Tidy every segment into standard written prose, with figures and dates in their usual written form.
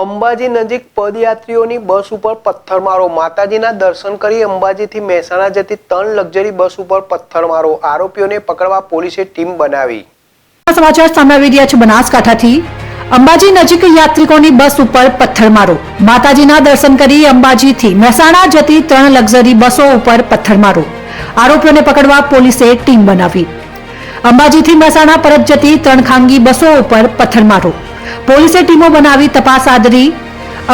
અંબાજી નજીક પદયાત્રીઓની બસ ઉપર પથ્થરમારો। માતાજીના દર્શન કરી અંબાજીથી મહેસાણા જતી 3 લક્ઝરી બસ ઉપર પથ્થરમારો। આરોપીઓને પકડવા પોલીસે ટીમ બનાવી। સમાચાર સામે આવી રહ્યા છે બનાસકાંઠાથી। અંબાજી નજીક યાત્રિકોની બસ ઉપર પથ્થરમારો। માતાજીના દર્શન કરી અંબાજીથી મહેસાણા જતી 3 લક્ઝરી બસો ઉપર પથ્થરમારો। આરોપીઓને પકડવા પોલીસે ટીમ બનાવી। અંબાજીથી મહેસાણા પરત જતી 3 ખાનગી બસો ઉપર પથ્થરમારો। પોલીસે ટીમો બનાવી તપાસ આદરી।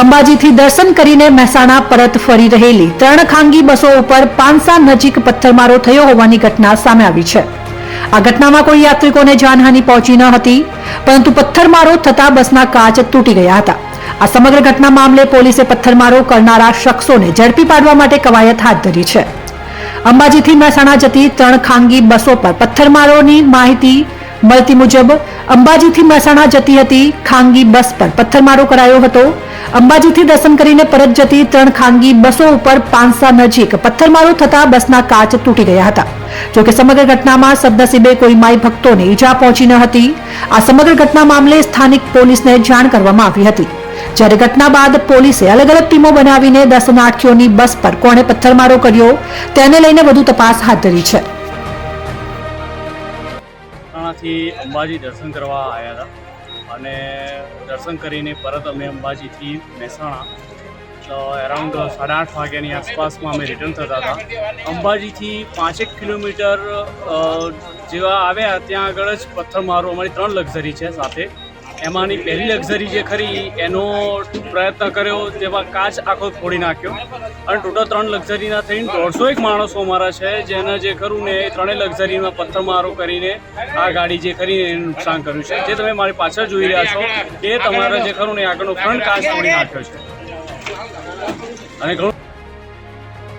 અંબાજીથી દર્શન કરીને મહેસાણા પરત ફરી રહેલી 3 ખાનગી બસો ઉપર પાંસા નજીક પથ્થરમારો થયો હોવાની ઘટના સામે આવી છે। આ ઘટનામાં કોઈ યાત્રિકોને જાનહાનિ પહોંચી ન હતી, પરંતુ પથ્થરમારો થતા બસના કાચ તૂટી ગયા હતા। આ સમગ્ર ઘટના મામલે પોલીસે પથ્થરમારો કરનારા શખ્સોને ઝડપી પાડવા માટે કવાયત હાથ ધરી છે। અંબાજીથી મહેસાણા જતી 3 ખાનગી બસો પર પથ્થરમારોની માહિતી મળતી મુજબ અંબાજીથી મહેસાણા જતી હતી ખાનગી બસ પર પથ્થરમારો કરાયો હતો। અંબાજીથી દર્શન કરીને પરત જતી 3 ખાનગી બસો ઉપર પાંસા નજીક પથ્થરમારો થતા બસના કાચ તૂટી ગયા હતા। જોકે સમગ્ર ઘટનામાં સદનસીબે કોઈ માઈ ભક્તોને ઈજા પહોંચી ન હતી। આ સમગ્ર ઘટના મામલે સ્થાનિક પોલીસને જાણ કરવામાં આવી હતી, જ્યારે ઘટના બાદ પોલીસે અલગ અલગ ટીમો બનાવીને દર્શનાર્થીઓની બસ પર કોણે પથ્થરમારો કર્યો તેને લઈને વધુ તપાસ હાથ ધરી છે। અંબાજી દર્શન કરવા આવ્યા હતા અને દર્શન કરીને પરત અમે અંબાજીથી મહેસાણા તો અરાઉન્ડ 8:30 વાગ્યાની આસપાસમાં અમે રિટર્ન થતા હતા। અંબાજીથી 5 કિલોમીટર જેવા આવ્યા ત્યાં આગળ જ પથ્થરમારો। અમારી 3 લક્ઝરી છે સાથે, એમાંની પહેલી લક્ઝરી જે ખરી એનો પ્રયત્ન કર્યો, તેમાં કાચ આખો ફોડી નાખ્યો અને ટોટલ 3 લક્ઝરીના થઈને 150 માણસો અમારા છે, જેને જે ખરું ને 3 લક્ઝરીમાં પથ્થરમારો કરીને આ ગાડી જે ખરીને એને નુકસાન કર્યું છે। જે તમે મારી પાછળ જોઈ રહ્યા છો એ તમારા જે ખરું ને આગળનો ફ્રન્ટ કાચ ફોડી નાખ્યો છે અને ઘણું